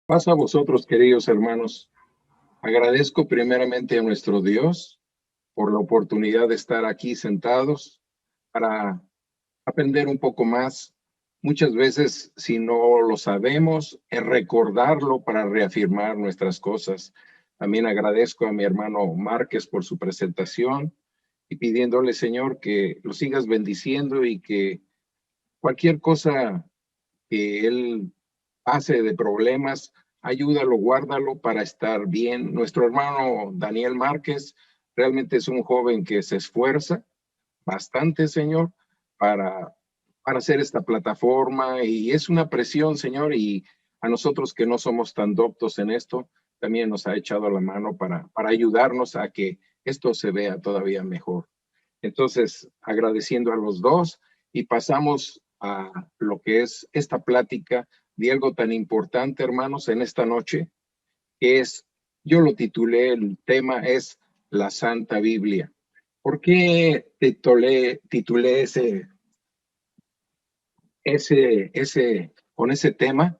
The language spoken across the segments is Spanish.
Paz a vosotros, queridos hermanos. Agradezco primeramente a nuestro Dios por la oportunidad de estar aquí sentados para aprender un poco más. Muchas veces, si no lo sabemos, es recordarlo para reafirmar nuestras cosas. También agradezco a mi hermano Márquez por su presentación y pidiéndole, Señor, que lo sigas bendiciendo y que cualquier cosa que él pase de problemas, ayúdalo, guárdalo para estar bien. Nuestro hermano Daniel Márquez realmente es un joven que se esfuerza bastante, Señor, para, para hacer esta plataforma y es una presión, Señor, y a nosotros que no somos tan doctos en esto, también nos ha echado la mano para ayudarnos a que esto se vea todavía mejor. Entonces, agradeciendo a los dos y pasamos a lo que es esta plática de algo tan importante, hermanos, en esta noche, que es, yo lo titulé, el tema es la Santa Biblia. ¿Por qué titulé con ese tema?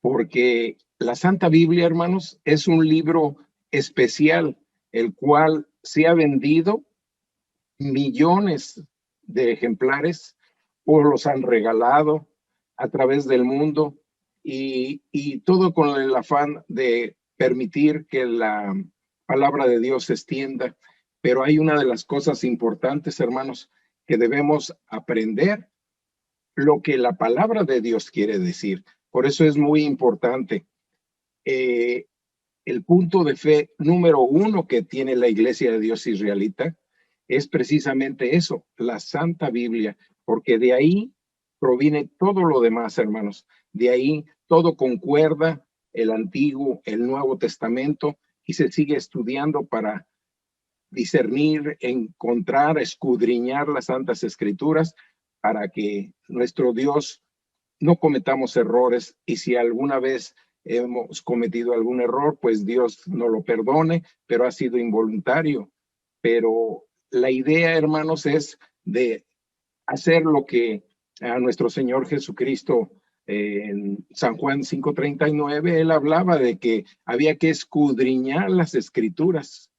Porque la Santa Biblia, hermanos, es un libro especial, el cual se ha vendido millones de ejemplares o los han regalado a través del mundo y todo con el afán de permitir que la palabra de Dios se extienda. Pero hay una de las cosas importantes, hermanos, que debemos aprender lo que la palabra de Dios quiere decir. Por eso es muy importante. Eh, el punto de fe número uno que tiene la Iglesia de Dios israelita es precisamente eso, la Santa Biblia, porque de ahí proviene todo lo demás, hermanos. De ahí todo concuerda, el Antiguo, el Nuevo Testamento, y se sigue estudiando para discernir, encontrar, escudriñar las Santas Escrituras para que nuestro Dios no cometamos errores y si alguna vez hemos cometido algún error, pues Dios no lo perdone, pero ha sido involuntario. Pero la idea, hermanos, es de hacer lo que a nuestro Señor Jesucristo en San Juan 5:39, él hablaba de que había que escudriñar las escrituras,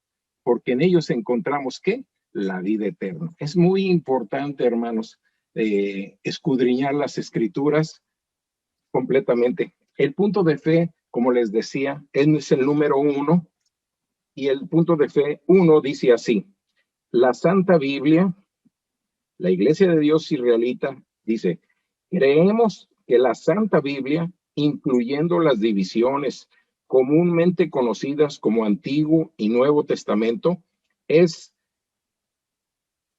porque en ellos encontramos ¿qué? La vida eterna. Es muy importante, hermanos, escudriñar las escrituras completamente. El punto de fe, como les decía, es el número uno y el punto de fe uno dice así, la Santa Biblia, la Iglesia de Dios israelita, dice, creemos que la Santa Biblia, incluyendo las divisiones comúnmente conocidas como Antiguo y Nuevo Testamento, es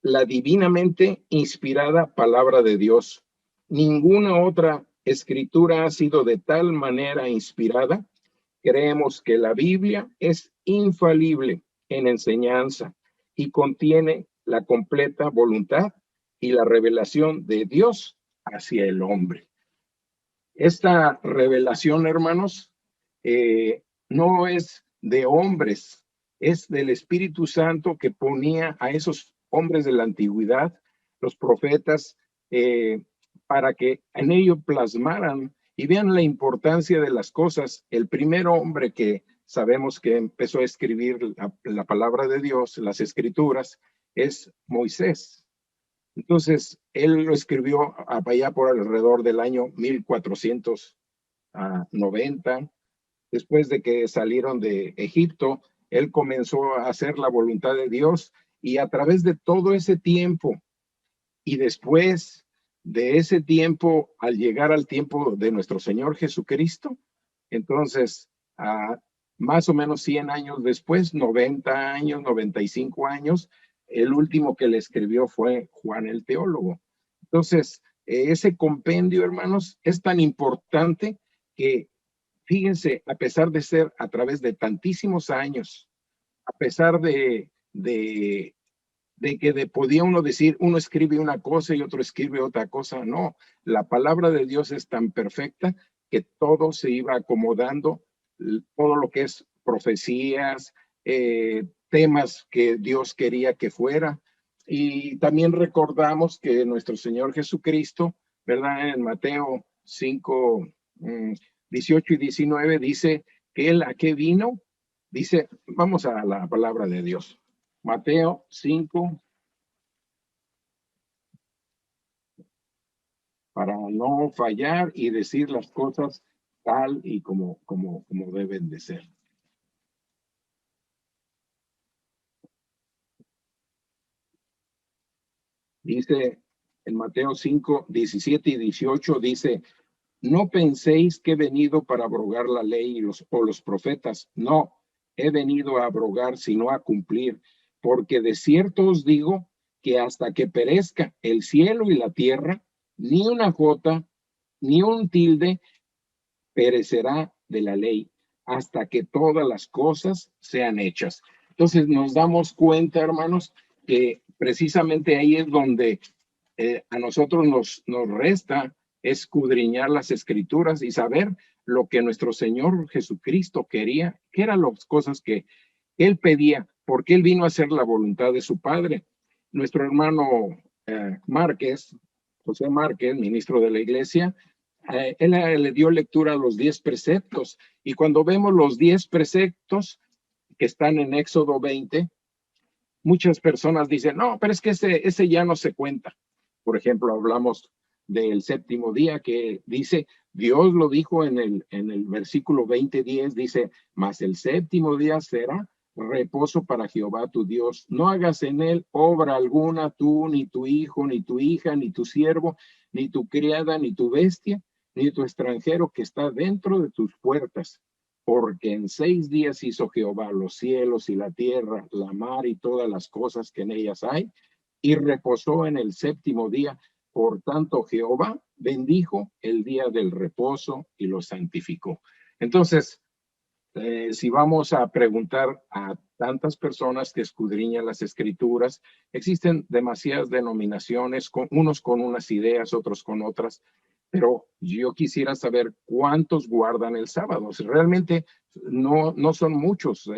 la divinamente inspirada palabra de Dios. Ninguna otra escritura ha sido de tal manera inspirada. Creemos que la Biblia es infalible en enseñanza y contiene la completa voluntad y la revelación de Dios hacia el hombre. Esta revelación, hermanos, no es de hombres, es del Espíritu Santo que ponía a esos hombres de la antigüedad, los profetas, para que en ello plasmaran y vean la importancia de las cosas. El primer hombre que sabemos que empezó a escribir la palabra de Dios, las escrituras, es Moisés. Entonces, él lo escribió allá por alrededor del año 1490. Después de que salieron de Egipto, él comenzó a hacer la voluntad de Dios y a través de todo ese tiempo y después de ese tiempo, al llegar al tiempo de nuestro Señor Jesucristo, entonces, más o menos 100 años después, 90 años, 95 años, el último que le escribió fue Juan el teólogo. Entonces, ese compendio, hermanos, es tan importante que, fíjense, a pesar de ser a través de tantísimos años, a pesar de que podía uno decir, uno escribe una cosa y otro escribe otra cosa. No, la palabra de Dios es tan perfecta que todo se iba acomodando, todo lo que es profecías, temas que Dios quería que fuera. Y también recordamos que nuestro Señor Jesucristo, ¿verdad? En Mateo 5, 18 y 19 dice que él a qué vino. Dice, vamos a la palabra de Dios. Mateo 5, para no fallar y decir las cosas tal y como deben de ser. Dice en Mateo 5, 17 y 18, dice, no penséis que he venido para abrogar la ley o los profetas. No, he venido a abrogar, sino a cumplir. Porque de cierto os digo que hasta que perezca el cielo y la tierra, ni una jota, ni un tilde perecerá de la ley, hasta que todas las cosas sean hechas. Entonces nos damos cuenta, hermanos, que precisamente ahí es donde a nosotros nos resta escudriñar las escrituras y saber lo que nuestro Señor Jesucristo quería, que eran las cosas que Él pedía, porque Él vino a hacer la voluntad de su Padre. Nuestro hermano Márquez, José Márquez, ministro de la Iglesia, él le dio lectura a los 10 preceptos, y cuando vemos los 10 preceptos que están en Éxodo 20, muchas personas dicen, no, pero es que ese ya no se cuenta. Por ejemplo, hablamos del séptimo día que dice, Dios lo dijo en el versículo 20:10, dice, mas el séptimo día será reposo para Jehová tu Dios. No hagas en él obra alguna, tú, ni tu hijo, ni tu hija, ni tu siervo, ni tu criada, ni tu bestia, ni tu extranjero que está dentro de tus puertas, porque en 6 días hizo Jehová los cielos y la tierra, la mar y todas las cosas que en ellas hay, y reposó en el séptimo día. Por tanto, Jehová bendijo el día del reposo y lo santificó. Entonces, si vamos a preguntar a tantas personas que escudriñan las escrituras, existen demasiadas denominaciones, unos con unas ideas, otros con otras, pero yo quisiera saber cuántos guardan el sábado. Realmente no son muchos.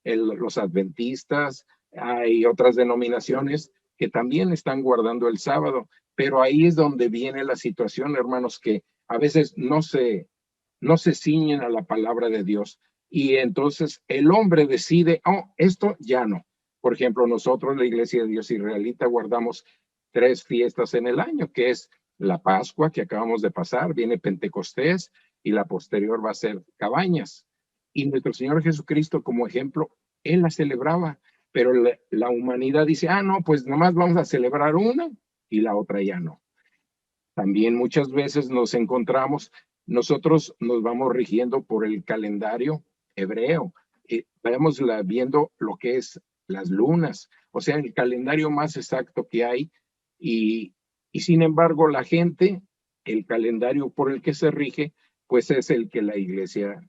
Los adventistas, hay otras denominaciones que también están guardando el sábado, pero ahí es donde viene la situación, hermanos, que a veces no se ciñen a la palabra de Dios. Y entonces el hombre decide, oh, esto ya no. Por ejemplo, nosotros, la Iglesia de Dios Israelita, guardamos 3 fiestas en el año, que es la Pascua que acabamos de pasar, viene Pentecostés y la posterior va a ser Cabañas. Y nuestro Señor Jesucristo, como ejemplo, Él la celebraba, pero la humanidad dice, ah, no, pues nomás vamos a celebrar una y la otra ya no. También muchas veces nos encontramos, nosotros nos vamos rigiendo por el calendario hebreo, vamos viendo lo que es las lunas, o sea, el calendario más exacto que hay, y sin embargo la gente, el calendario por el que se rige, pues es el que la Iglesia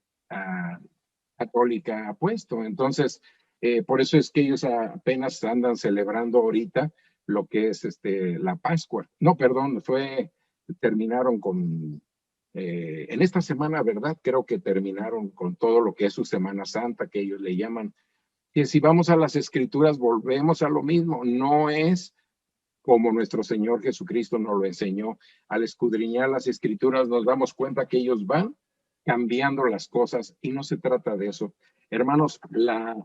católica ha puesto. Entonces, por eso es que ellos apenas andan celebrando ahorita lo que es la Pascua. No, perdón, terminaron con, en esta semana, ¿verdad? Creo que terminaron con todo lo que es su Semana Santa, que ellos le llaman. Que si vamos a las escrituras, volvemos a lo mismo. No es como nuestro Señor Jesucristo nos lo enseñó. Al escudriñar las escrituras nos damos cuenta que ellos van cambiando las cosas y no se trata de eso. Hermanos, la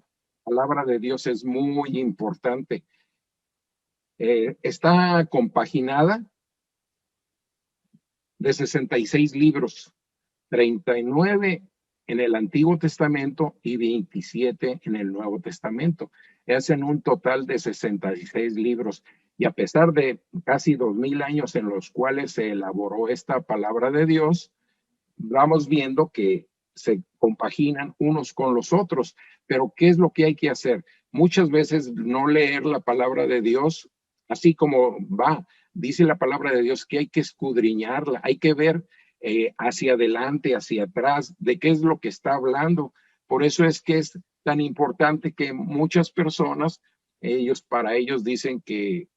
palabra de Dios es muy importante. Está compaginada de 66 libros, 39 en el Antiguo Testamento y 27 en el Nuevo Testamento. Hacen un total de 66 libros. Y a pesar de casi 2000 años en los cuales se elaboró esta palabra de Dios, vamos viendo que se compaginan unos con los otros. Pero ¿qué es lo que hay que hacer? Muchas veces no leer la palabra de Dios así como va. Dice la palabra de Dios que hay que escudriñarla, hay que ver hacia adelante, hacia atrás, de qué es lo que está hablando. Por eso es que es tan importante que muchas personas, para ellos dicen que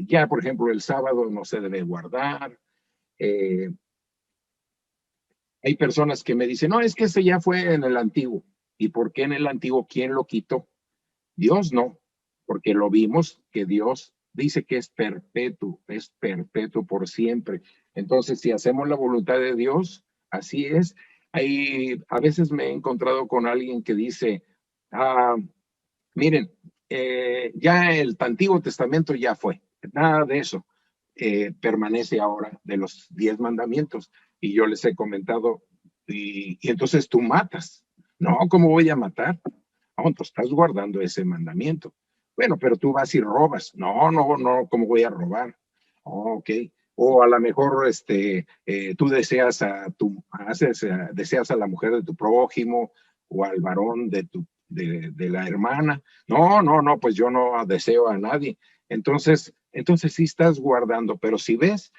ya, por ejemplo, el sábado no se debe guardar. Hay personas que me dicen, no, es que ese ya fue en el antiguo. ¿Y por qué en el antiguo? ¿Quién lo quitó? Dios no, porque lo vimos que Dios dice que es perpetuo por siempre. Entonces, si hacemos la voluntad de Dios, Así es. Ahí, a veces me he encontrado con alguien que dice, ah, miren, ya el Antiguo Testamento ya fue, nada de eso permanece ahora de los 10 mandamientos. Y yo les he comentado, y entonces tú matas. No, ¿cómo voy a matar? No, tú estás guardando ese mandamiento. Bueno, pero tú vas y robas. No, no, no, ¿cómo voy a robar? Oh, ok. O a lo mejor tú deseas deseas a la mujer de tu prójimo o al varón de la hermana. No, no, no, pues yo no deseo a nadie. Entonces sí estás guardando, pero si ves,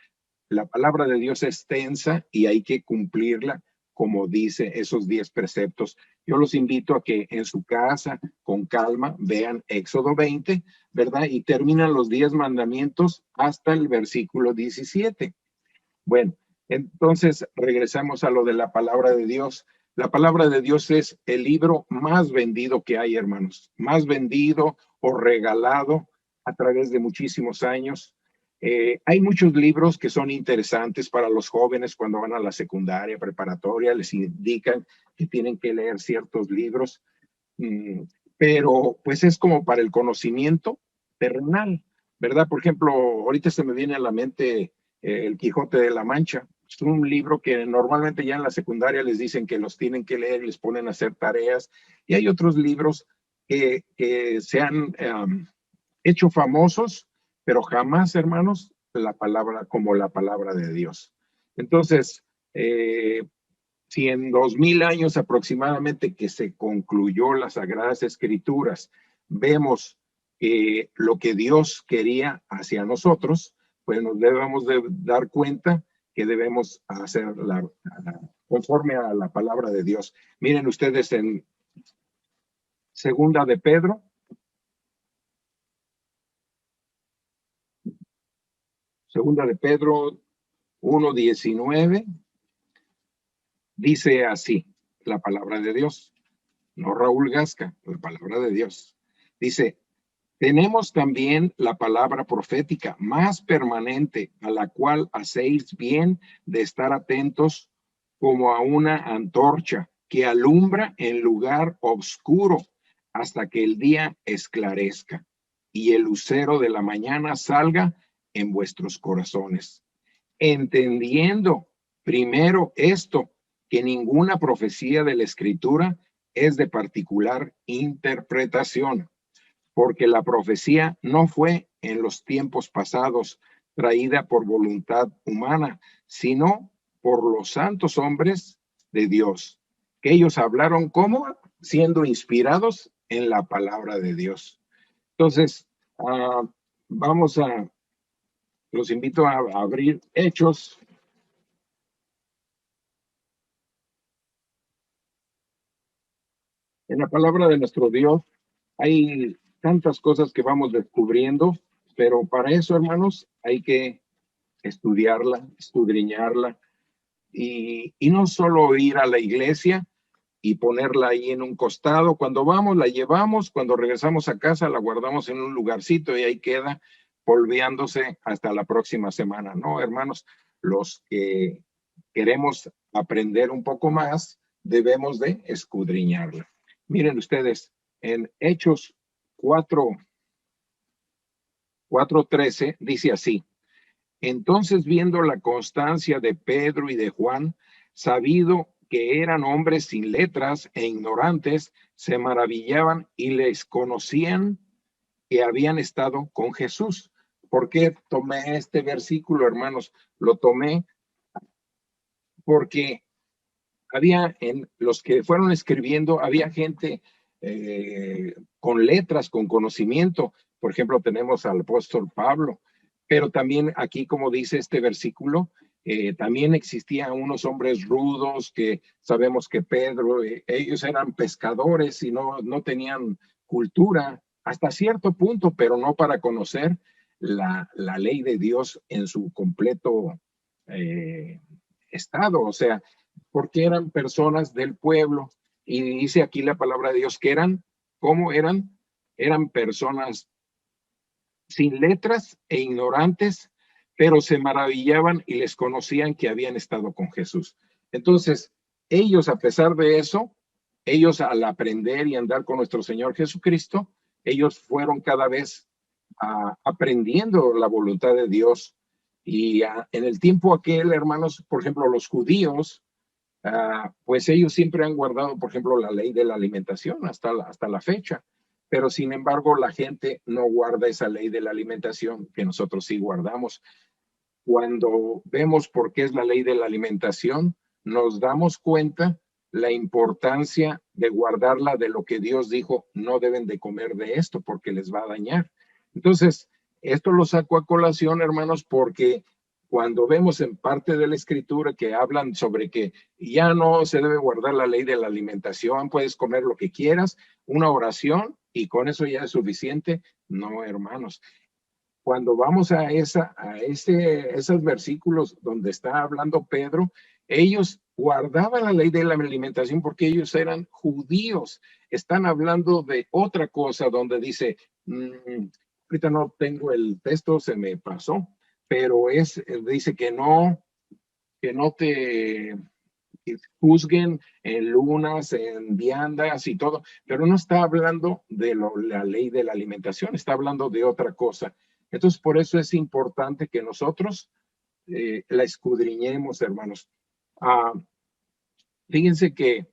la palabra de Dios es extensa y hay que cumplirla como dice esos 10 preceptos. Yo los invito a que en su casa, con calma, vean Éxodo 20, ¿verdad? Y terminan los 10 mandamientos hasta el versículo 17. Bueno, entonces regresamos a lo de la palabra de Dios. La palabra de Dios es el libro más vendido que hay, hermanos, más vendido o regalado a través de muchísimos años. Hay muchos libros que son interesantes para los jóvenes cuando van a la secundaria, preparatoria, les indican que tienen que leer ciertos libros, pero pues es como para el conocimiento terrenal, ¿verdad? Por ejemplo, ahorita se me viene a la mente El Quijote de la Mancha. Es un libro que normalmente ya en la secundaria les dicen que los tienen que leer y les ponen a hacer tareas. Y hay otros libros que se han hecho famosos, pero jamás, hermanos, la palabra como la palabra de Dios. Entonces, si en 2000 años aproximadamente que se concluyó las Sagradas Escrituras, vemos lo que Dios quería hacia nosotros, pues nos debemos de dar cuenta que debemos hacer conforme a la palabra de Dios. Miren ustedes en Segunda de Pedro, Segunda de Pedro 1:19, dice así la palabra de Dios, no Raúl Gasca, la palabra de Dios. Dice, tenemos también la palabra profética más permanente, a la cual hacéis bien de estar atentos como a una antorcha que alumbra en lugar oscuro hasta que el día esclarezca y el lucero de la mañana salga en vuestros corazones. Entendiendo primero esto, que ninguna profecía de la Escritura es de particular interpretación, porque la profecía no fue en los tiempos pasados traída por voluntad humana, sino por los santos hombres de Dios, que ellos hablaron como siendo inspirados en la palabra de Dios. Entonces, vamos a, los invito a abrir Hechos. En la palabra de nuestro Dios hay tantas cosas que vamos descubriendo, pero para eso, hermanos, hay que estudiarla, escudriñarla y no solo ir a la iglesia y ponerla ahí en un costado. Cuando vamos, la llevamos, cuando regresamos a casa, la guardamos en un lugarcito y ahí queda polveándose hasta la próxima semana, ¿no, hermanos? Los que queremos aprender un poco más, debemos de escudriñarla. Miren ustedes, en Hechos 4:13 dice así, entonces viendo la constancia de Pedro y de Juan, sabido que eran hombres sin letras e ignorantes, se maravillaban y les conocían que habían estado con Jesús. ¿Por qué tomé este versículo, hermanos? Lo tomé porque había en los que fueron escribiendo, había gente con letras, con conocimiento. Por ejemplo, tenemos al apóstol Pablo, pero también aquí, como dice este versículo, también existían unos hombres rudos que sabemos que Pedro, ellos eran pescadores y no tenían cultura hasta cierto punto, pero no para conocer la ley de Dios en su completo estado. O sea, porque eran personas del pueblo. Y dice aquí la palabra de Dios que eran, ¿cómo eran? Eran personas sin letras e ignorantes, pero se maravillaban y les conocían que habían estado con Jesús. Entonces, ellos, a pesar de eso, ellos al aprender y andar con nuestro Señor Jesucristo, ellos fueron cada vez aprendiendo la voluntad de Dios. Y en el tiempo aquel, hermanos, por ejemplo, los judíos, pues ellos siempre han guardado, por ejemplo, la ley de la alimentación hasta la fecha. Pero sin embargo, la gente no guarda esa ley de la alimentación que nosotros sí guardamos. Cuando vemos por qué es la ley de la alimentación, nos damos cuenta la importancia de guardarla de lo que Dios dijo, no deben de comer de esto porque les va a dañar. Entonces, esto lo saco a colación, hermanos, porque cuando vemos en parte de la escritura que hablan sobre que ya no se debe guardar la ley de la alimentación, puedes comer lo que quieras, una oración y con eso ya es suficiente. No, hermanos, cuando vamos esos versículos donde está hablando Pedro, ellos guardaban la ley de la alimentación porque ellos eran judíos. Están hablando de otra cosa donde dice, ahorita no tengo el texto, se me pasó, pero dice que no te juzguen en lunas, en viandas y todo, pero no está hablando de la ley de la alimentación, está hablando de otra cosa. Entonces, por eso es importante que nosotros la escudriñemos, hermanos. Fíjense que,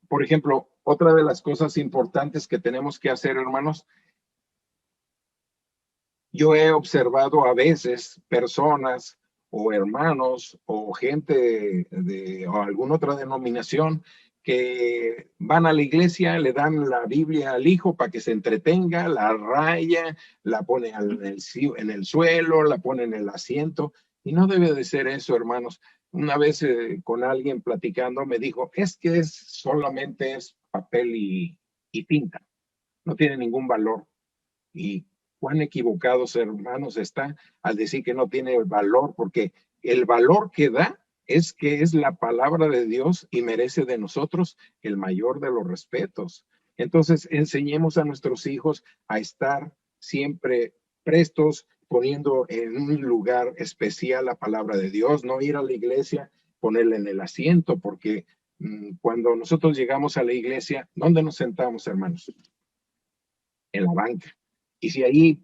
por ejemplo, otra de las cosas importantes que tenemos que hacer, hermanos, yo he observado a veces personas o hermanos o gente o alguna otra denominación que van a la iglesia, le dan la Biblia al hijo para que se entretenga, la raya, la pone en el suelo, la pone en el asiento, y no debe de ser eso, hermanos. Una vez con alguien platicando me dijo, es que solamente es papel y tinta, no tiene ningún valor. Y cuán equivocados, hermanos, está al decir que no tiene valor, porque el valor que da es que es la palabra de Dios y merece de nosotros el mayor de los respetos. Entonces, enseñemos a nuestros hijos a estar siempre prestos, poniendo en un lugar especial la palabra de Dios, no ir a la iglesia, ponerla en el asiento, porque cuando nosotros llegamos a la iglesia, ¿dónde nos sentamos, hermanos? En la banca. Y si ahí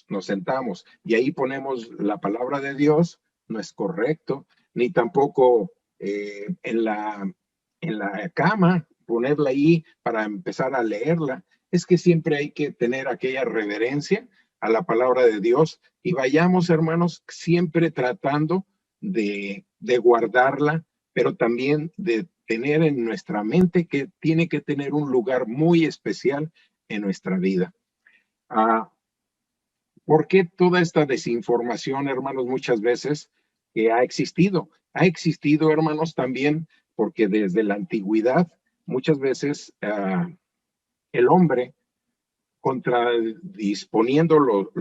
nos sentamos y ahí ponemos la palabra de Dios, no es correcto, ni tampoco en la cama, ponerla ahí para empezar a leerla. Es que siempre hay que tener aquella reverencia a la palabra de Dios y vayamos, hermanos, siempre tratando de guardarla, pero también de tener en nuestra mente que tiene que tener un lugar muy especial en nuestra vida. ¿Por qué toda esta desinformación, hermanos, muchas veces que ha existido? Ha existido, hermanos, también porque desde la antigüedad muchas veces el hombre, contradisponiendo lo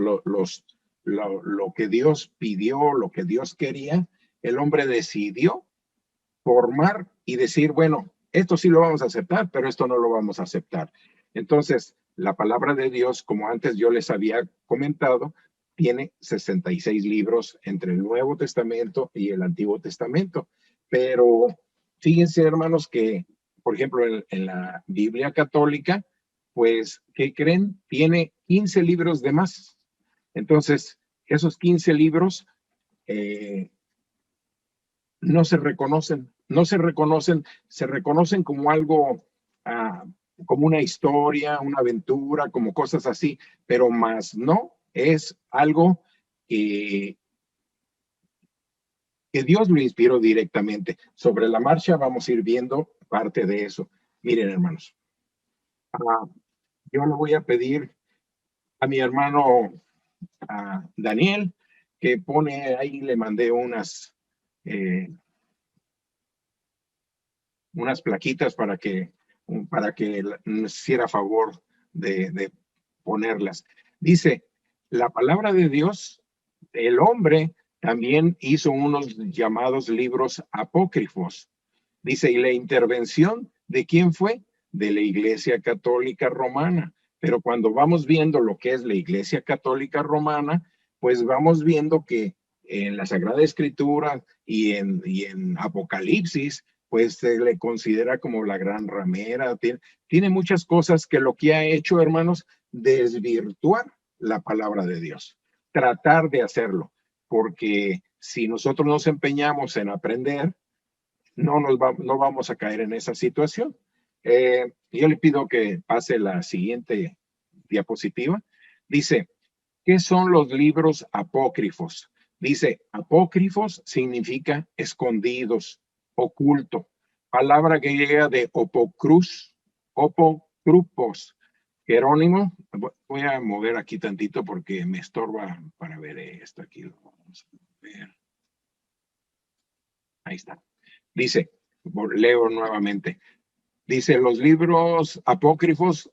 que Dios pidió, lo que Dios quería, el hombre decidió formar y decir, bueno, esto sí lo vamos a aceptar, pero esto no lo vamos a aceptar. Entonces, la palabra de Dios, como antes yo les había comentado, tiene 66 libros entre el Nuevo Testamento y el Antiguo Testamento. Pero fíjense, hermanos, que, por ejemplo, en la Biblia católica, pues, ¿qué creen? Tiene 15 libros de más. Entonces, esos 15 libros no se reconocen, se reconocen como algo, como una historia, una aventura, como cosas así, pero más no es algo que Dios lo inspiró directamente. Sobre la marcha vamos a ir viendo parte de eso. Miren, hermanos, yo le voy a pedir a mi hermano Daniel que pone ahí, le mandé unas plaquitas para que nos hiciera favor de ponerlas. Dice, la palabra de Dios, el hombre también hizo unos llamados libros apócrifos. Dice, ¿y la intervención de quién fue? De la Iglesia Católica Romana. Pero cuando vamos viendo lo que es la Iglesia Católica Romana, pues vamos viendo que en la Sagrada Escritura y en Apocalipsis, pues se le considera como la gran ramera. Tiene muchas cosas que lo que ha hecho, hermanos, desvirtuar la palabra de Dios. Tratar de hacerlo, porque si nosotros nos empeñamos en aprender, no vamos a caer en esa situación. Yo le pido que pase la siguiente diapositiva. Dice, ¿qué son los libros apócrifos? Dice, apócrifos significa escondidos, oculto. Palabra griega de opokrupos. Jerónimo, voy a mover aquí tantito porque me estorba para ver esto aquí. Vamos a ver. Ahí está. Dice, leo nuevamente. Dice, los libros apócrifos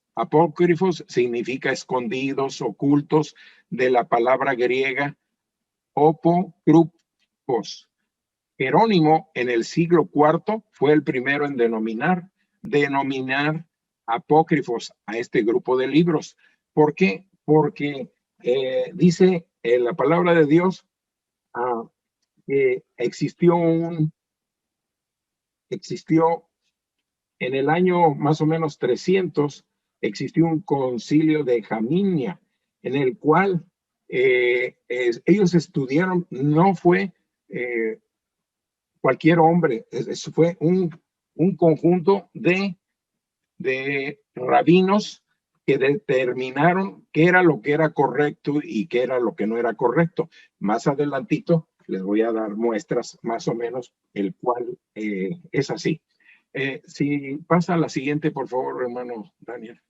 significa escondidos, ocultos, de la palabra griega opokrupos. Jerónimo en el siglo IV fue el primero en denominar apócrifos a este grupo de libros. ¿Por qué? Porque dice la palabra de Dios que existió en el año más o menos 300, existió un concilio de Jaminia, en el cual ellos estudiaron, no fue cualquier hombre, eso fue un conjunto de rabinos que determinaron qué era lo que era correcto y qué era lo que no era correcto. Más adelantito les voy a dar muestras más o menos el cual es así. Si pasa a la siguiente, por favor, hermano Daniel.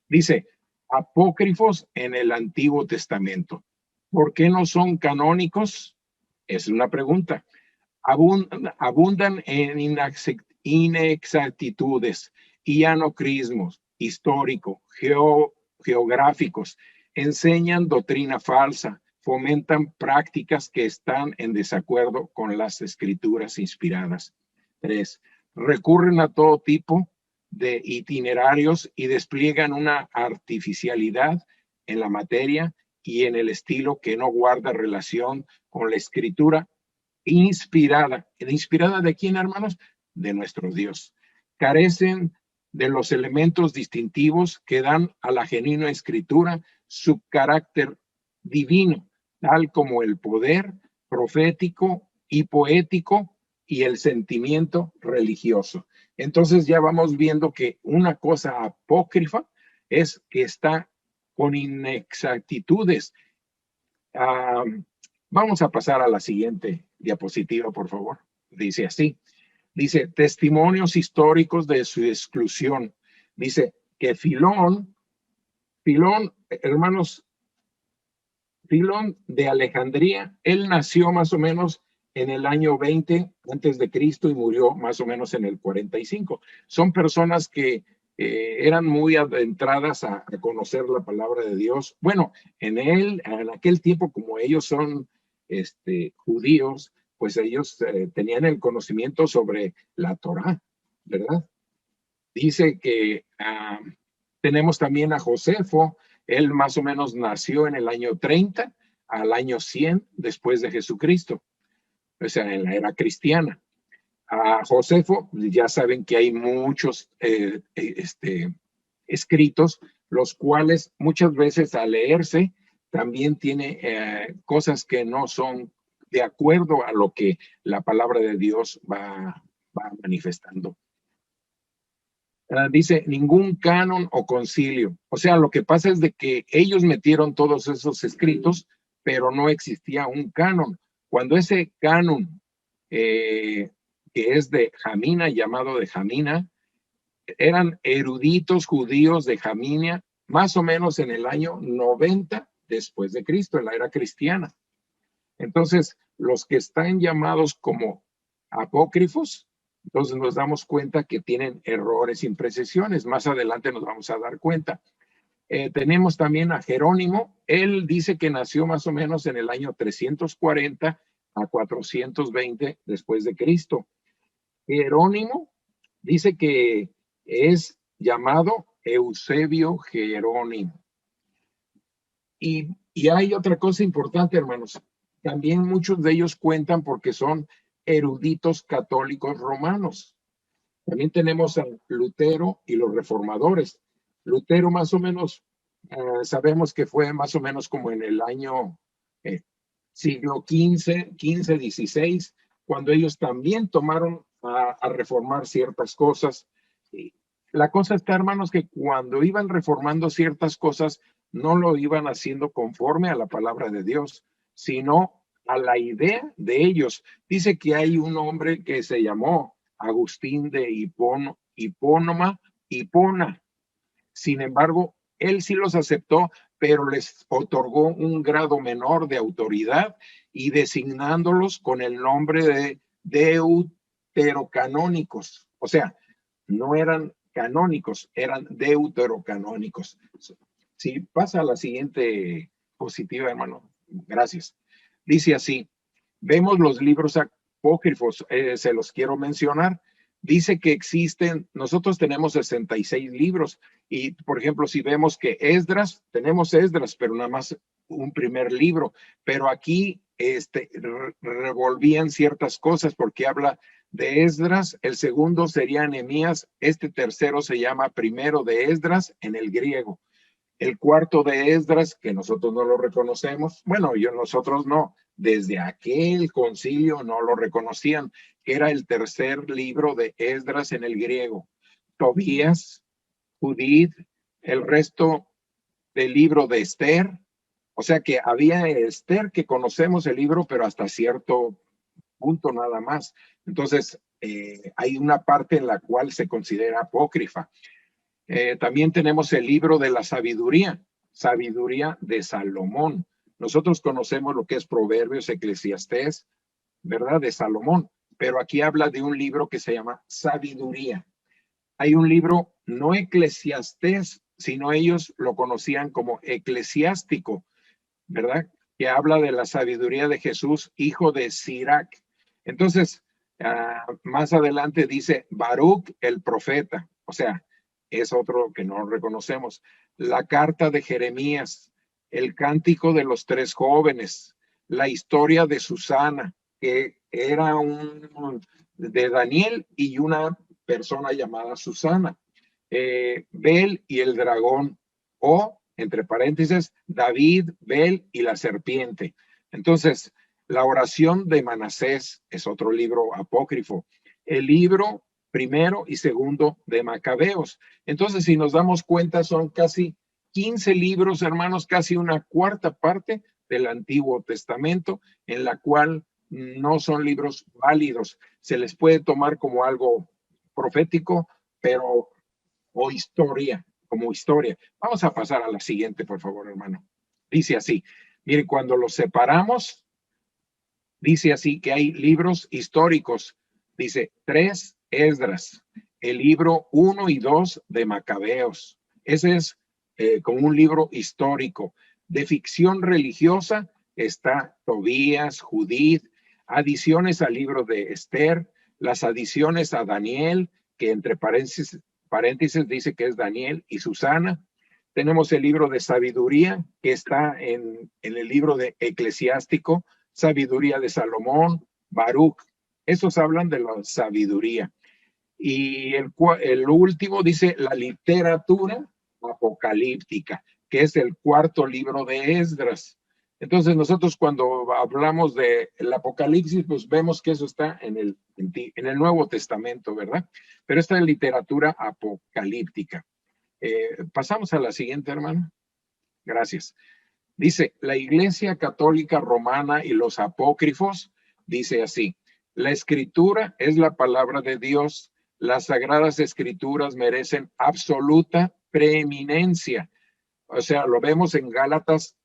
Dice, apócrifos en el Antiguo Testamento. ¿Por qué no son canónicos? Es una pregunta. Abundan en inexactitudes y anacrismos históricos, geográficos, enseñan doctrina falsa, fomentan prácticas que están en desacuerdo con las escrituras inspiradas. 3. Recurren a todo tipo de itinerarios y despliegan una artificialidad en la materia y en el estilo que no guarda relación con la escritura inspirada. ¿Inspirada de quién, hermanos? De nuestro Dios. Carecen de los elementos distintivos que dan a la genuina escritura su carácter divino, tal como el poder profético y poético y el sentimiento religioso. Entonces ya vamos viendo que una cosa apócrifa es que está con inexactitudes. Vamos a pasar a la siguiente diapositiva, por favor. Dice así. Dice, testimonios históricos de su exclusión. Dice que Filón, hermanos, Filón de Alejandría, él nació más o menos en el año 20 antes de Cristo y murió más o menos en el 45. Son personas que eran muy adentradas a conocer la palabra de Dios. Bueno, en aquel tiempo, como ellos son judíos, pues ellos tenían el conocimiento sobre la Torá, ¿verdad? Dice que tenemos también a Josefo, él más o menos nació en el año 30 al año 100 después de Jesucristo, o sea, en la era cristiana. A Josefo, ya saben que hay muchos escritos, los cuales muchas veces al leerse también tiene cosas que no son de acuerdo a lo que la palabra de Dios va manifestando. Dice ningún canon o concilio. O sea, lo que pasa es de que ellos metieron todos esos escritos, pero no existía un canon. Cuando ese canon, que es de Jamina, llamado de Jamina, eran eruditos judíos de Jaminia, más o menos en el año 90 después de Cristo, en la era cristiana. Entonces, los que están llamados como apócrifos, entonces nos damos cuenta que tienen errores, imprecisiones. Más adelante nos vamos a dar cuenta. Tenemos también a Jerónimo. Él dice que nació más o menos en el año 340 a 420 después de Cristo. Jerónimo dice que es llamado Eusebio Jerónimo. Y hay otra cosa importante, hermanos. También muchos de ellos cuentan porque son eruditos católicos romanos. También tenemos a Lutero y los reformadores. Lutero más o menos, sabemos que fue más o menos como en el año siglo XV, XVI, cuando ellos también tomaron a reformar ciertas cosas. Y la cosa está, hermanos, que cuando iban reformando ciertas cosas, no lo iban haciendo conforme a la palabra de Dios, sino a la idea de ellos. Dice que hay un hombre que se llamó Agustín de Hipona. Sin embargo, él sí los aceptó, pero les otorgó un grado menor de autoridad y designándolos con el nombre de deuterocanónicos. O sea, no eran canónicos, eran deuterocanónicos. Si pasa a la siguiente positiva, hermano. Gracias. Dice así, vemos los libros apócrifos, se los quiero mencionar. Dice que existen, nosotros tenemos 66 libros y, por ejemplo, si vemos que Esdras, tenemos Esdras, pero nada más un primer libro, pero aquí revolvían ciertas cosas porque habla de Esdras, el segundo sería Nehemías, este tercero se llama primero de Esdras en el griego. El cuarto de Esdras, que nosotros no lo reconocemos, bueno, nosotros no, desde aquel concilio no lo reconocían, que era el tercer libro de Esdras en el griego. Tobías, Judith, el resto del libro de Esther, o sea que había Esther que conocemos el libro, pero hasta cierto punto nada más. Entonces, hay una parte en la cual se considera apócrifa. También tenemos el libro de la sabiduría, sabiduría de Salomón. Nosotros conocemos lo que es Proverbios, Eclesiastés, ¿verdad? De Salomón, pero aquí habla de un libro que se llama Sabiduría. Hay un libro, no Eclesiastés, sino ellos lo conocían como eclesiástico, ¿verdad? Que habla de la sabiduría de Jesús, hijo de Sirac. Entonces, más adelante dice Baruch el profeta, o sea, es otro que no reconocemos. La carta de Jeremías, el cántico de los tres jóvenes, la historia de Susana, que era de Daniel y una persona llamada Susana, Bel y el dragón, o, entre paréntesis, David, Bel y la serpiente. Entonces, la oración de Manasés es otro libro apócrifo. El libro primero y segundo de Macabeos. Entonces, si nos damos cuenta, son casi 15 libros, hermanos, casi una cuarta parte del Antiguo Testamento, en la cual no son libros válidos. Se les puede tomar como algo profético, pero o historia, como historia. Vamos a pasar a la siguiente, por favor, hermano. Dice así, mire, cuando los separamos, dice así que hay libros históricos. Dice 3 Esdras, el libro 1 y 2 de Macabeos. Ese es como un libro histórico. De ficción religiosa está Tobías, Judith, adiciones al libro de Esther, las adiciones a Daniel, que entre paréntesis dice que es Daniel y Susana. Tenemos el libro de sabiduría, que está en el libro de Eclesiástico, sabiduría de Salomón, Baruch. Esos hablan de la sabiduría. Y el último dice la literatura apocalíptica, que es el cuarto libro de Esdras. Entonces nosotros cuando hablamos del Apocalipsis, pues vemos que eso está en el Nuevo Testamento, ¿verdad? Pero esta es literatura apocalíptica. Pasamos a la siguiente, hermano. Gracias. Dice, la Iglesia Católica Romana y los apócrifos, dice así, la escritura es la palabra de Dios. Las sagradas escrituras merecen absoluta preeminencia. O sea, lo vemos en Gálatas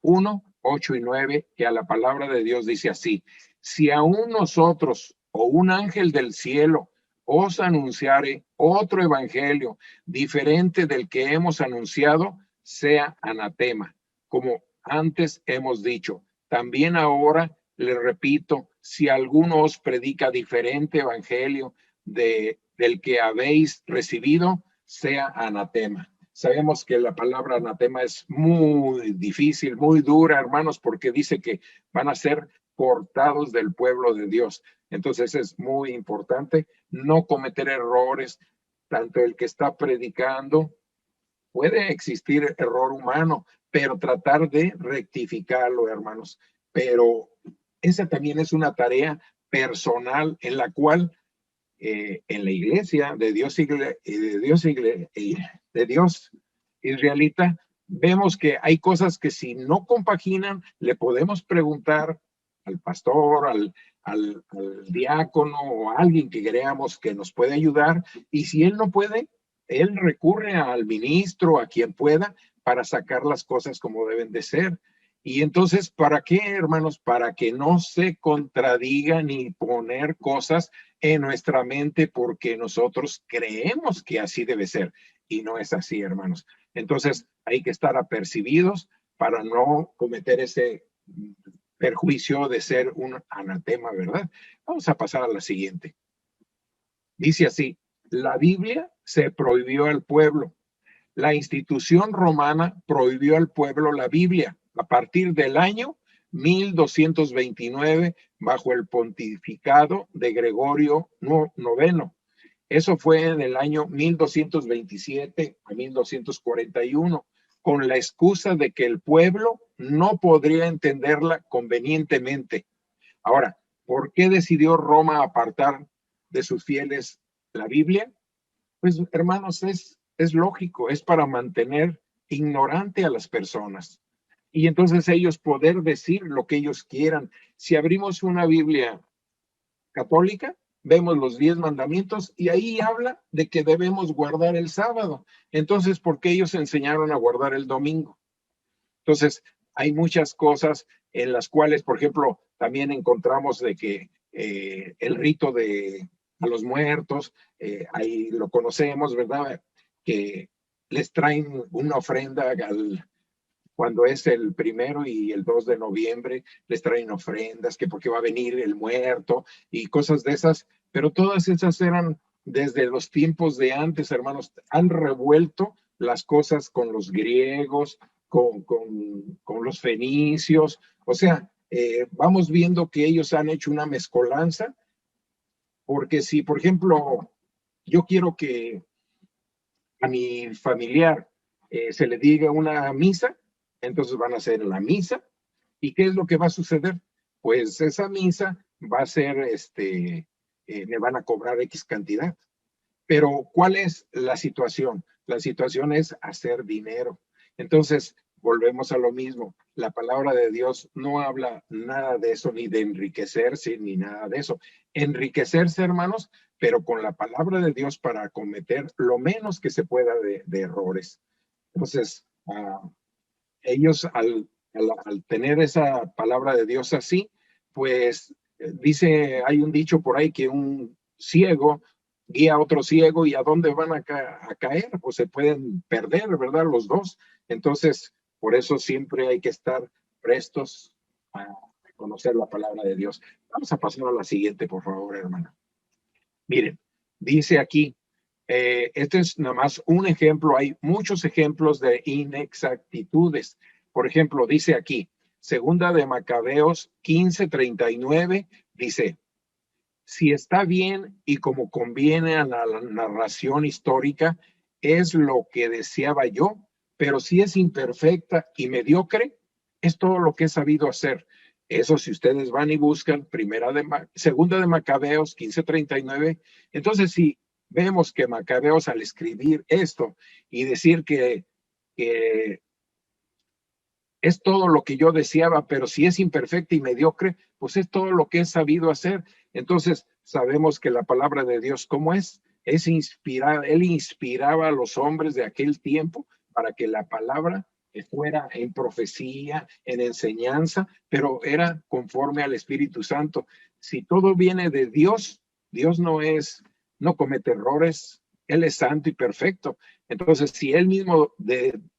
1, 8 y 9, que a la palabra de Dios dice así, si aún nosotros o un ángel del cielo os anunciare otro evangelio diferente del que hemos anunciado, sea anatema, como antes hemos dicho. También ahora le repito, si alguno os predica diferente evangelio del que habéis recibido, sea anatema. Sabemos que la palabra anatema es muy difícil, muy dura, hermanos, porque dice que van a ser cortados del pueblo de Dios. Entonces es muy importante no cometer errores, tanto el que está predicando, puede existir error humano, pero tratar de rectificarlo, hermanos. Pero esa también es una tarea personal en la cual en la iglesia de Dios israelita, vemos que hay cosas que si no compaginan, le podemos preguntar al pastor, al diácono o a alguien que creamos que nos puede ayudar, y si él no puede, él recurre al ministro, a quien pueda, para sacar las cosas como deben de ser. Y entonces, ¿para qué, hermanos? Para que no se contradigan ni poner cosas en nuestra mente porque nosotros creemos que así debe ser y no es así, hermanos. Entonces, hay que estar apercibidos para no cometer ese perjuicio de ser un anatema, ¿verdad? Vamos a pasar a la siguiente. Dice así, la Biblia se prohibió al pueblo. La institución romana prohibió al pueblo la Biblia a partir del año 1229 bajo el pontificado de Gregorio IX. Eso fue en el año 1227 a 1241, con la excusa de que el pueblo no podría entenderla convenientemente. Ahora, ¿por qué decidió Roma apartar de sus fieles la Biblia? Pues, hermanos, es lógico, es para mantener ignorante a las personas. Y entonces ellos poder decir lo que ellos quieran. Si abrimos una Biblia católica, vemos los 10 mandamientos y ahí habla de que debemos guardar el sábado. Entonces, ¿por qué ellos enseñaron a guardar el domingo? Entonces, hay muchas cosas en las cuales, por ejemplo, también encontramos de que el rito de a los muertos, ahí lo conocemos, ¿verdad? Que les traen una ofrenda cuando es el 1 y el 2 de noviembre, les traen ofrendas, que porque va a venir el muerto y cosas de esas, pero todas esas eran desde los tiempos de antes, hermanos, han revuelto las cosas con los griegos, con los fenicios, o sea, vamos viendo que ellos han hecho una mezcolanza, porque si, por ejemplo, yo quiero que a mi familiar se le diga una misa, entonces van a hacer la misa. ¿Y qué es lo que va a suceder? Pues esa misa va a ser, me van a cobrar X cantidad. Pero ¿cuál es la situación? La situación es hacer dinero. Entonces, volvemos a lo mismo. La palabra de Dios no habla nada de eso, ni de enriquecerse, ni nada de eso. Enriquecerse, hermanos, pero con la palabra de Dios para cometer lo menos que se pueda de errores. Entonces, ellos al tener esa palabra de Dios así, pues dice, hay un dicho por ahí que un ciego guía a otro ciego y a dónde van a caer, pues se pueden perder, ¿verdad? Los dos. Entonces, por eso siempre hay que estar prestos a conocer la palabra de Dios. Vamos a pasar a la siguiente, por favor, hermana. Miren, dice aquí, este es nada más un ejemplo, hay muchos ejemplos de inexactitudes. Por ejemplo, dice aquí, segunda de Macabeos 15:39, dice, si está bien y como conviene a la narración histórica, es lo que deseaba yo, pero si es imperfecta y mediocre, es todo lo que he sabido hacer. Eso si ustedes van y buscan segunda de Macabeos 15:39, entonces si vemos que Macabeos al escribir esto y decir que es todo lo que yo deseaba, pero si es imperfecta y mediocre, pues es todo lo que he sabido hacer. Entonces, sabemos que la palabra de Dios, ¿cómo es? Es inspirada, él inspiraba a los hombres de aquel tiempo para que la palabra fuera en profecía, en enseñanza, pero era conforme al Espíritu Santo. Si todo viene de Dios, Dios no comete errores, Él es santo y perfecto. Entonces, si Él mismo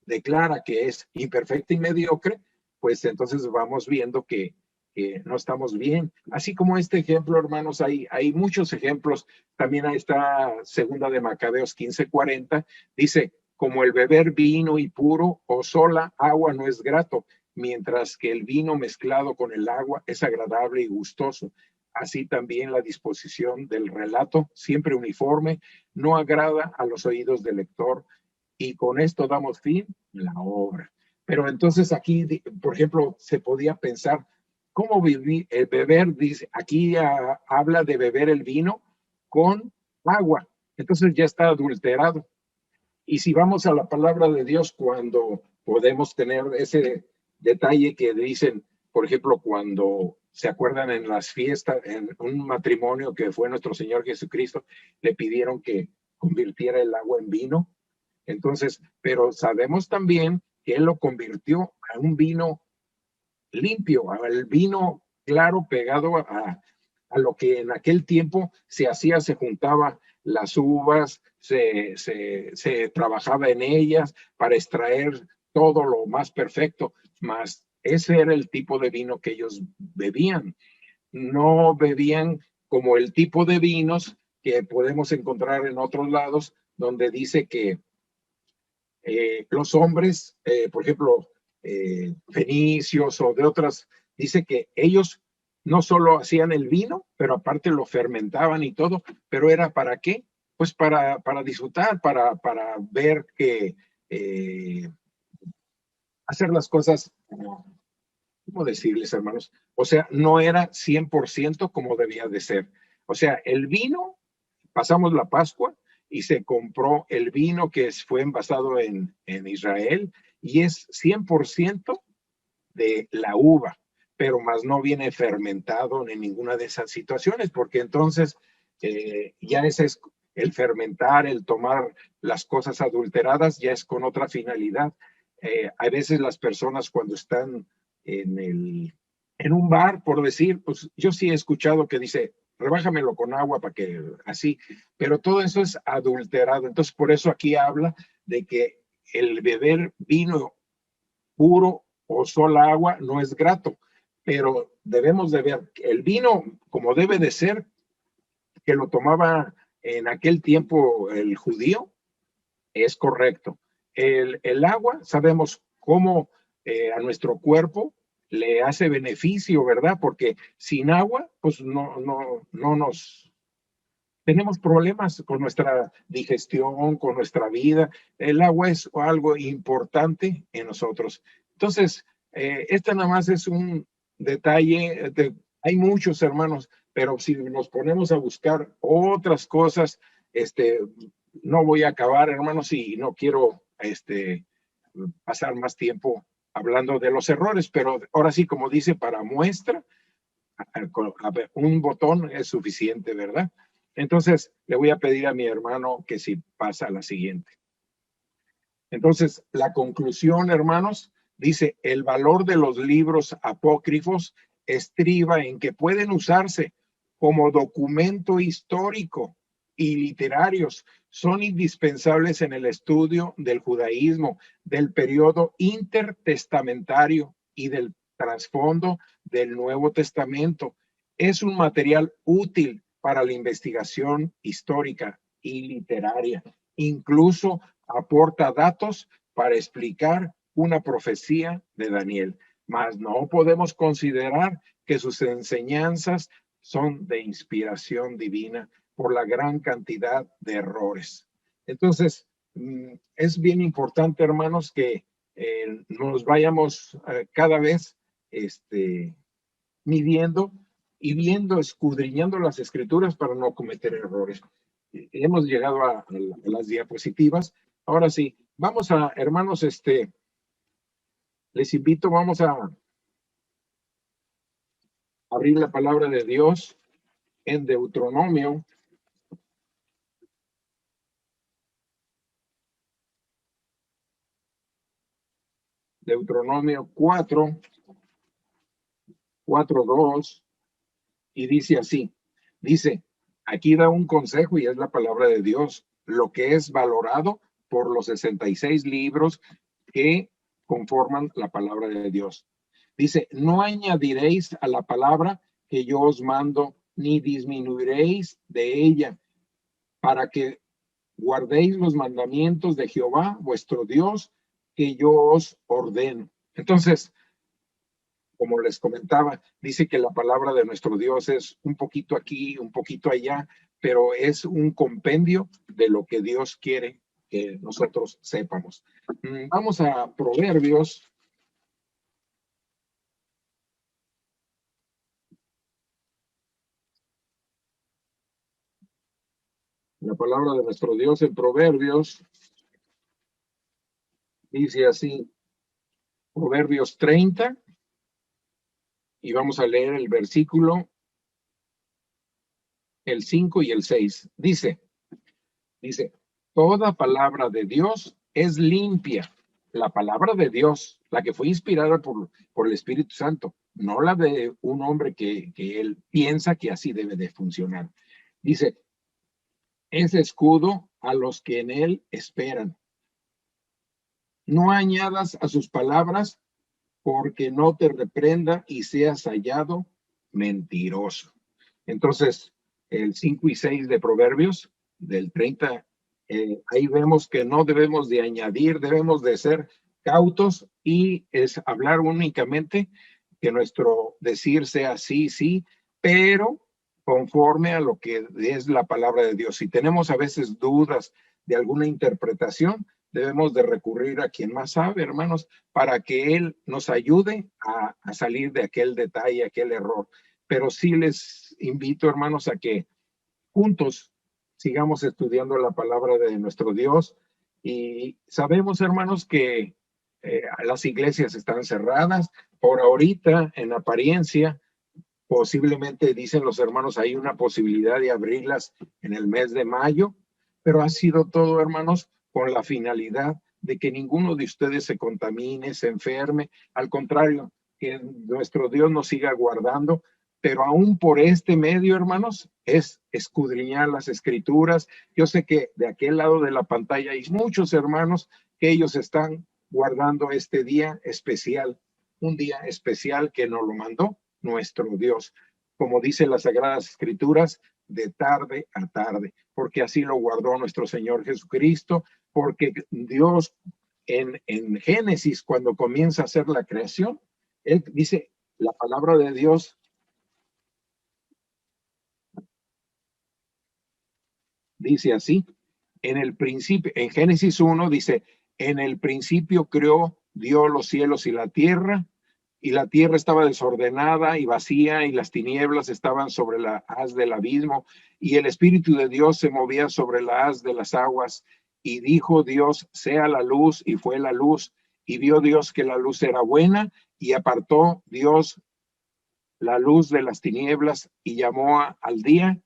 declara que es imperfecta y mediocre, pues entonces vamos viendo que no estamos bien. Así como este ejemplo, hermanos, hay muchos ejemplos. También ahí está segunda de Macabeos 15:40, dice, como el beber vino y puro o sola agua no es grato, mientras que el vino mezclado con el agua es agradable y gustoso. Así también la disposición del relato, siempre uniforme, no agrada a los oídos del lector, y con esto damos fin a la obra. Pero entonces aquí, por ejemplo, se podía pensar, ¿cómo beber? Dice, aquí habla de beber el vino con agua. Entonces ya está adulterado. Y si vamos a la palabra de Dios, cuando podemos tener ese detalle que dicen, por ejemplo, cuando se acuerdan en las fiestas, en un matrimonio que fue nuestro Señor Jesucristo, le pidieron que convirtiera el agua en vino. Entonces, pero sabemos también que Él lo convirtió a un vino limpio, al vino claro pegado a lo que en aquel tiempo se hacía, se juntaba las uvas, se trabajaba en ellas para extraer todo lo más perfecto, más ese era el tipo de vino que ellos bebían. No bebían como el tipo de vinos que podemos encontrar en otros lados, donde dice que los hombres, por ejemplo, fenicios o de otras, dice que ellos no solo hacían el vino, pero aparte lo fermentaban y todo, pero era ¿para qué? Pues para disfrutar, para ver que hacer las cosas, ¿cómo decirles, hermanos? O sea, no era 100% como debía de ser. O sea, el vino, pasamos la Pascua y se compró el vino que fue envasado en Israel y es 100% de la uva, pero más no viene fermentado en ninguna de esas situaciones, porque entonces ya ese es el fermentar, el tomar las cosas adulteradas, ya es con otra finalidad. A veces las personas cuando están en un bar, por decir, pues yo sí he escuchado que dice, rebájamelo con agua para que así, pero todo eso es adulterado. Entonces, por eso aquí habla de que el beber vino puro o sola agua no es grato, pero debemos de ver el vino como debe de ser, que lo tomaba en aquel tiempo el judío, es correcto. El agua, sabemos cómo a nuestro cuerpo le hace beneficio, ¿verdad? Porque sin agua, pues no nos tenemos problemas con nuestra digestión, con nuestra vida. El agua es algo importante en nosotros. Entonces, este nada más es un detalle. Hay muchos hermanos, pero si nos ponemos a buscar otras cosas, no voy a acabar, hermanos, y no quiero pasar más tiempo hablando de los errores, pero ahora sí, como dice, para muestra, un botón es suficiente, ¿verdad? Entonces, le voy a pedir a mi hermano que si pasa a la siguiente. Entonces, la conclusión, hermanos, dice, el valor de los libros apócrifos estriba en que pueden usarse como documento histórico y literarios. Son indispensables en el estudio del judaísmo, del periodo intertestamentario y del trasfondo del Nuevo Testamento. Es un material útil para la investigación histórica y literaria. Incluso aporta datos para explicar una profecía de Daniel, mas no podemos considerar que sus enseñanzas son de inspiración divina por la gran cantidad de errores. Entonces, es bien importante, hermanos, que nos vayamos cada vez midiendo y viendo, escudriñando las escrituras para no cometer errores. Hemos llegado a las diapositivas. Ahora sí, vamos a, hermanos, les invito, vamos a abrir la palabra de Dios en Deuteronomio. Deuteronomio 4:2, y dice así, dice, aquí da un consejo y es la palabra de Dios, lo que es valorado por los 66 libros que conforman la palabra de Dios. Dice, no añadiréis a la palabra que yo os mando, ni disminuiréis de ella, para que guardéis los mandamientos de Jehová, vuestro Dios, que yo os ordeno. Entonces, como les comentaba, dice que la palabra de nuestro Dios es un poquito aquí, un poquito allá, pero es un compendio de lo que Dios quiere que nosotros sepamos. Vamos a Proverbios. La palabra de nuestro Dios en Proverbios dice así, Proverbios 30, y vamos a leer el versículo, el 5 y el 6. Dice, toda palabra de Dios es limpia. La palabra de Dios, la que fue inspirada por el Espíritu Santo, no la de un hombre que él piensa que así debe de funcionar. Dice, es escudo a los que en él esperan. No añadas a sus palabras, porque no te reprenda y seas hallado mentiroso. Entonces, el 5 y 6 de Proverbios, del 30, ahí vemos que no debemos de añadir, debemos de ser cautos y es hablar únicamente que nuestro decir sea sí, sí, pero conforme a lo que es la palabra de Dios. Si tenemos a veces dudas de alguna interpretación, debemos de recurrir a quien más sabe, hermanos, para que Él nos ayude a salir de aquel detalle, aquel error. Pero sí les invito, hermanos, a que juntos sigamos estudiando la palabra de nuestro Dios. Y sabemos, hermanos, que las iglesias están cerradas. Por ahorita, en apariencia, posiblemente, dicen los hermanos, hay una posibilidad de abrirlas en el mes de mayo, pero ha sido todo, hermanos, con la finalidad de que ninguno de ustedes se contamine, se enferme. Al contrario, que nuestro Dios nos siga guardando, pero aún por este medio, hermanos, es escudriñar las escrituras. Yo sé que de aquel lado de la pantalla hay muchos hermanos que ellos están guardando este día especial, un día especial que nos lo mandó nuestro Dios, como dice las Sagradas Escrituras, de tarde a tarde, porque así lo guardó nuestro Señor Jesucristo, porque Dios en Génesis, cuando comienza a hacer la creación, Él dice, la palabra de Dios dice así, en el principio, en Génesis 1 dice, en el principio creó Dios los cielos y la tierra estaba desordenada y vacía, y las tinieblas estaban sobre la haz del abismo, y el Espíritu de Dios se movía sobre la haz de las aguas. Y dijo Dios, sea la luz, y fue la luz. Y vio Dios que la luz era buena, y apartó Dios la luz de las tinieblas, y llamó al día,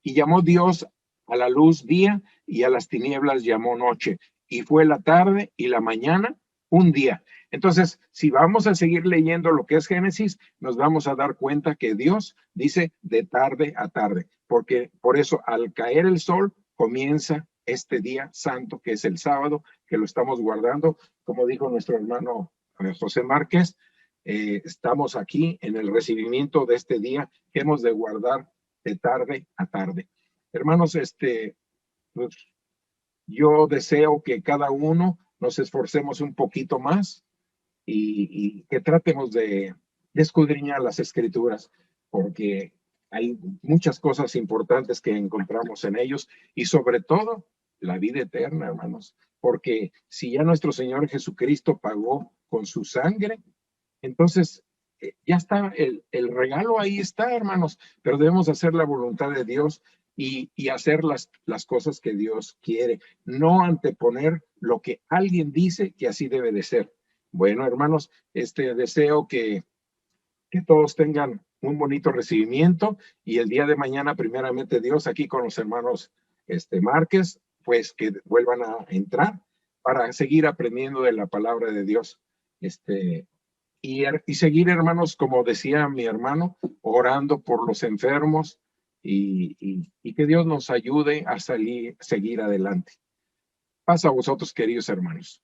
y llamó Dios a la luz día, y a las tinieblas llamó noche. Y fue la tarde y la mañana un día. Entonces, si vamos a seguir leyendo lo que es Génesis, nos vamos a dar cuenta que Dios dice de tarde a tarde, porque por eso al caer el sol comienza este día santo, que es el sábado, que lo estamos guardando, como dijo nuestro hermano José Márquez. Estamos aquí en el recibimiento de este día que hemos de guardar de tarde a tarde. Hermanos, pues, yo deseo que cada uno nos esforcemos un poquito más y que tratemos de escudriñar las escrituras, porque hay muchas cosas importantes que encontramos en ellos y sobre todo la vida eterna, hermanos, porque si ya nuestro Señor Jesucristo pagó con su sangre, entonces ya está, el regalo ahí está, hermanos, pero debemos hacer la voluntad de Dios y hacer las cosas que Dios quiere, no anteponer lo que alguien dice que así debe de ser. Bueno, hermanos, deseo que todos tengan un bonito recibimiento y el día de mañana, primeramente Dios, aquí con los hermanos Márquez, pues que vuelvan a entrar para seguir aprendiendo de la palabra de Dios. Y seguir, hermanos, como decía mi hermano, orando por los enfermos y que Dios nos ayude a seguir adelante. Paz a vosotros, queridos hermanos.